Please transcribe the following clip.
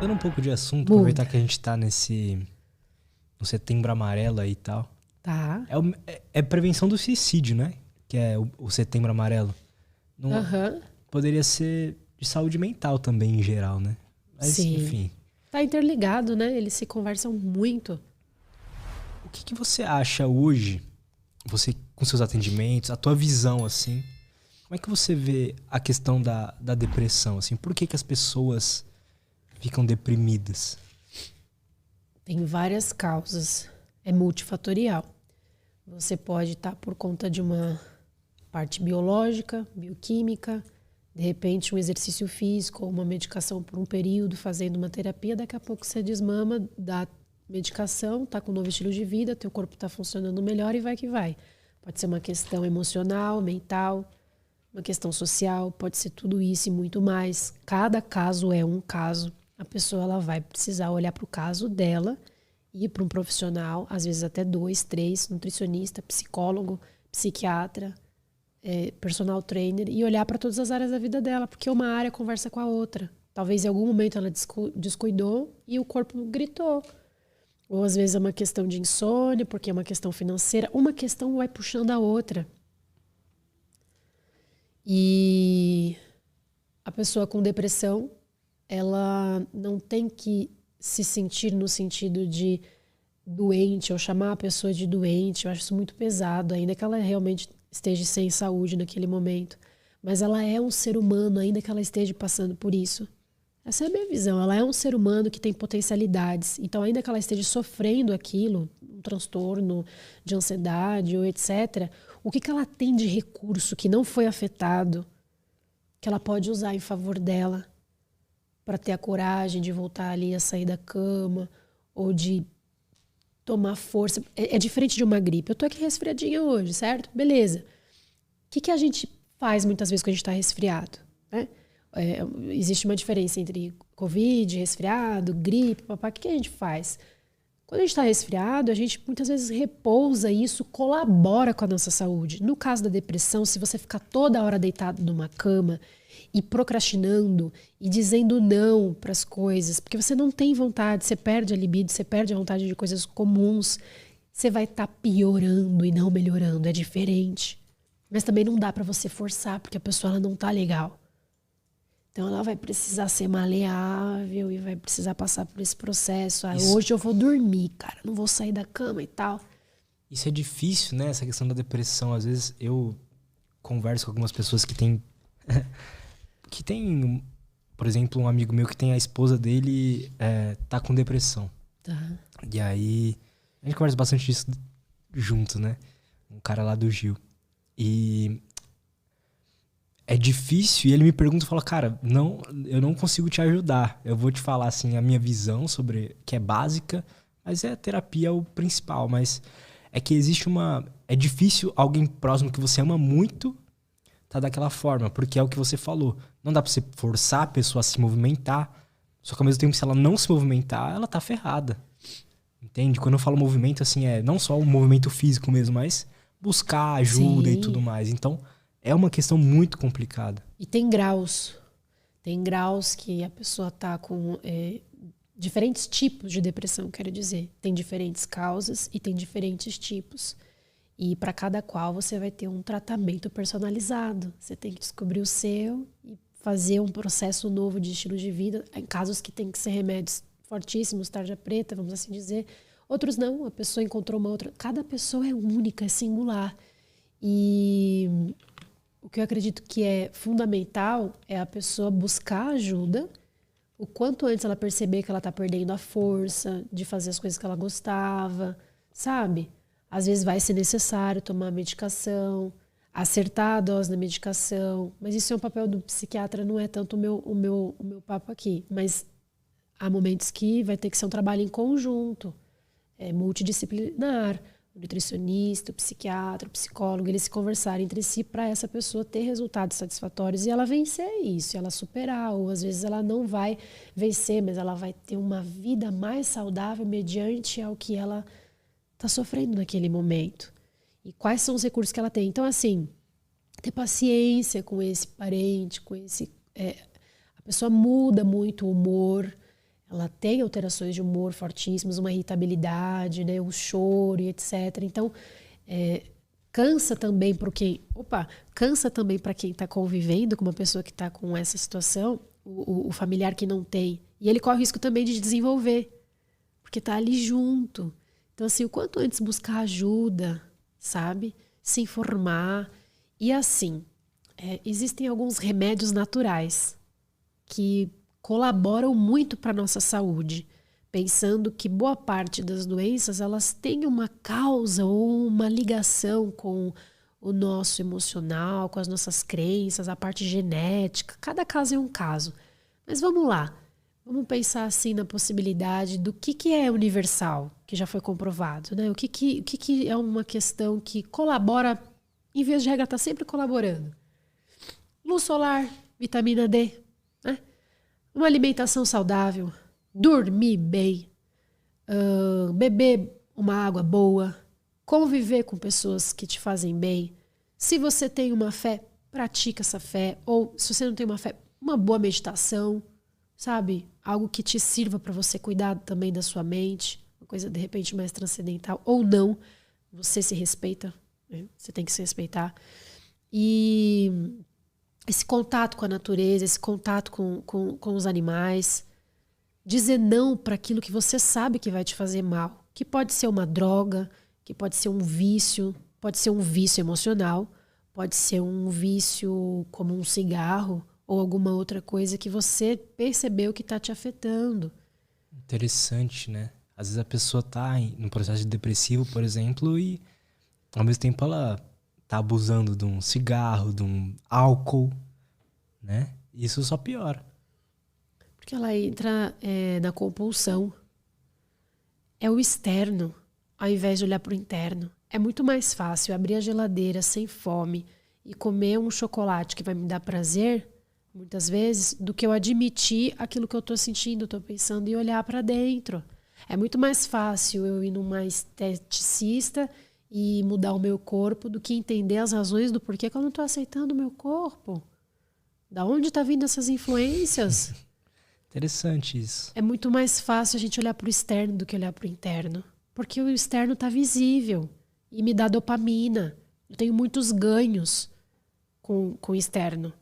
Mudando um pouco de assunto, Muda. aproveitar que a gente tá no Setembro Amarelo aí e tal. Tá. É prevenção do suicídio, né? Que é o Setembro Amarelo. Não, Aham. poderia ser de saúde mental também, em geral, né? Mas, Sim. enfim. Tá interligado, né? Eles se conversam muito. O que você acha hoje, você com seus atendimentos, a tua visão, assim, como é que você vê a questão da depressão, assim? Por que as pessoas ficam deprimidas? Tem várias causas. É multifatorial. Você pode estar por conta de uma parte biológica, bioquímica, de repente um exercício físico ou uma medicação por um período, fazendo uma terapia, daqui a pouco você desmama da medicação, tá com um novo estilo de vida, teu corpo está funcionando melhor e vai que vai. Pode ser uma questão emocional, mental, uma questão social, pode ser tudo isso e muito mais. Cada caso é um caso. A pessoa ela vai precisar olhar para o caso dela, ir para um profissional, às vezes até 2, 3, nutricionista, psicólogo, psiquiatra, personal trainer, e olhar para todas as áreas da vida dela, porque uma área conversa com a outra. Talvez em algum momento ela descuidou e o corpo gritou. Ou às vezes é uma questão de insônia, porque é uma questão financeira. Uma questão vai puxando a outra. E a pessoa com depressão, ela não tem que se sentir no sentido de doente ou chamar a pessoa de doente. Eu acho isso muito pesado, ainda que ela realmente esteja sem saúde naquele momento. Mas ela é um ser humano, ainda que ela esteja passando por isso. Essa é a minha visão. Ela é um ser humano que tem potencialidades. Então, ainda que ela esteja sofrendo aquilo, um transtorno de ansiedade ou etc., o que ela tem de recurso que não foi afetado, que ela pode usar em favor dela para ter a coragem de voltar ali a sair da cama ou de tomar força. É diferente de uma gripe. Eu tô aqui resfriadinha hoje, certo? Beleza. O que a gente faz muitas vezes quando a gente está resfriado, né? Existe uma diferença entre Covid, resfriado, gripe, papá. O que a gente faz? Quando a gente está resfriado, a gente muitas vezes repousa e isso colabora com a nossa saúde. No caso da depressão, se você ficar toda hora deitado numa cama e procrastinando e dizendo não para as coisas, porque você não tem vontade, você perde a libido, você perde a vontade de coisas comuns, você vai estar piorando e não melhorando. É diferente. Mas também não dá para você forçar, porque a pessoa ela não tá legal. Então ela vai precisar ser maleável e vai precisar passar por esse processo. Hoje eu vou dormir, cara, não vou sair da cama e tal. Isso é difícil, né? Essa questão da depressão. Às vezes eu converso com algumas pessoas que têm... que tem, por exemplo, um amigo meu que tem a esposa dele tá com depressão. Tá. E aí a gente conversa bastante disso junto, né? Um cara lá do Gil. E é difícil, e ele me pergunta e fala, cara, eu não consigo te ajudar. Eu vou te falar, assim, a minha visão sobre, que é básica, mas a terapia é o principal. Mas é que existe é difícil alguém próximo que você ama muito tá daquela forma, porque é o que você falou. Não dá pra você forçar a pessoa a se movimentar, só que ao mesmo tempo, se ela não se movimentar, ela tá ferrada. Entende? Quando eu falo movimento, assim, não só o movimento físico mesmo, mas buscar ajuda e tudo mais. Então, é uma questão muito complicada. E tem graus. Tem graus que a pessoa tá com diferentes tipos de depressão, quero dizer. Tem diferentes causas e tem diferentes tipos. E para cada qual você vai ter um tratamento personalizado. Você tem que descobrir o seu e fazer um processo novo de estilo de vida. Em casos que tem que ser remédios fortíssimos, tarja preta, vamos assim dizer. Outros não, a pessoa encontrou uma outra. Cada pessoa é única, é singular. E o que eu acredito que é fundamental é a pessoa buscar ajuda o quanto antes ela perceber que ela está perdendo a força de fazer as coisas que ela gostava, sabe? Às vezes vai ser necessário tomar medicação, acertar a dose da medicação, mas isso é um papel do psiquiatra, não é tanto o meu papo aqui. Mas há momentos que vai ter que ser um trabalho em conjunto, multidisciplinar, o nutricionista, o psiquiatra, o psicólogo, eles se conversarem entre si para essa pessoa ter resultados satisfatórios e ela vencer isso, ela superar, ou às vezes ela não vai vencer, mas ela vai ter uma vida mais saudável mediante ao que ela está sofrendo naquele momento. E quais são os recursos que ela tem. Então, assim, ter paciência com esse parente, com esse... a pessoa muda muito o humor, ela tem alterações de humor fortíssimas, uma irritabilidade, né, um choro e etc. Então, cansa também para quem está convivendo com uma pessoa que está com essa situação, o familiar que não tem. E ele corre o risco também de desenvolver, porque está ali junto. Então, assim, o quanto antes buscar ajuda, sabe? Se informar. E assim, existem alguns remédios naturais que colaboram muito para a nossa saúde, pensando que boa parte das doenças elas têm uma causa ou uma ligação com o nosso emocional, com as nossas crenças, a parte genética. Cada caso é um caso. Mas vamos lá. Vamos pensar assim na possibilidade do que é universal, que já foi comprovado, né? O que é uma questão que colabora, em vez de regra, está sempre colaborando. Luz solar, vitamina D, né? Uma alimentação saudável, dormir bem, beber uma água boa, conviver com pessoas que te fazem bem. Se você tem uma fé, pratica essa fé. Ou se você não tem uma fé, uma boa meditação, sabe? Algo que te sirva para você cuidar também da sua mente, uma coisa de repente mais transcendental. Ou não, você se respeita, né? Você tem que se respeitar. E esse contato com a natureza, esse contato com os animais. Dizer não para aquilo que você sabe que vai te fazer mal. Que pode ser uma droga, que pode ser um vício emocional, pode ser um vício como um cigarro ou alguma outra coisa que você percebeu que está te afetando. Interessante, né? Às vezes a pessoa tá num processo depressivo, por exemplo, e ao mesmo tempo ela tá abusando de um cigarro, de um álcool, né? Isso só piora. Porque ela entra na compulsão. É o externo, ao invés de olhar para o interno. É muito mais fácil abrir a geladeira sem fome e comer um chocolate que vai me dar prazer, muitas vezes, do que eu admitir aquilo que eu estou sentindo, estou pensando e olhar para dentro. É muito mais fácil eu ir numa esteticista e mudar o meu corpo do que entender as razões do porquê que eu não estou aceitando o meu corpo. Da onde está vindo essas influências? Interessante isso. É muito mais fácil a gente olhar para o externo do que olhar para o interno. Porque o externo está visível e me dá dopamina. Eu tenho muitos ganhos com o externo.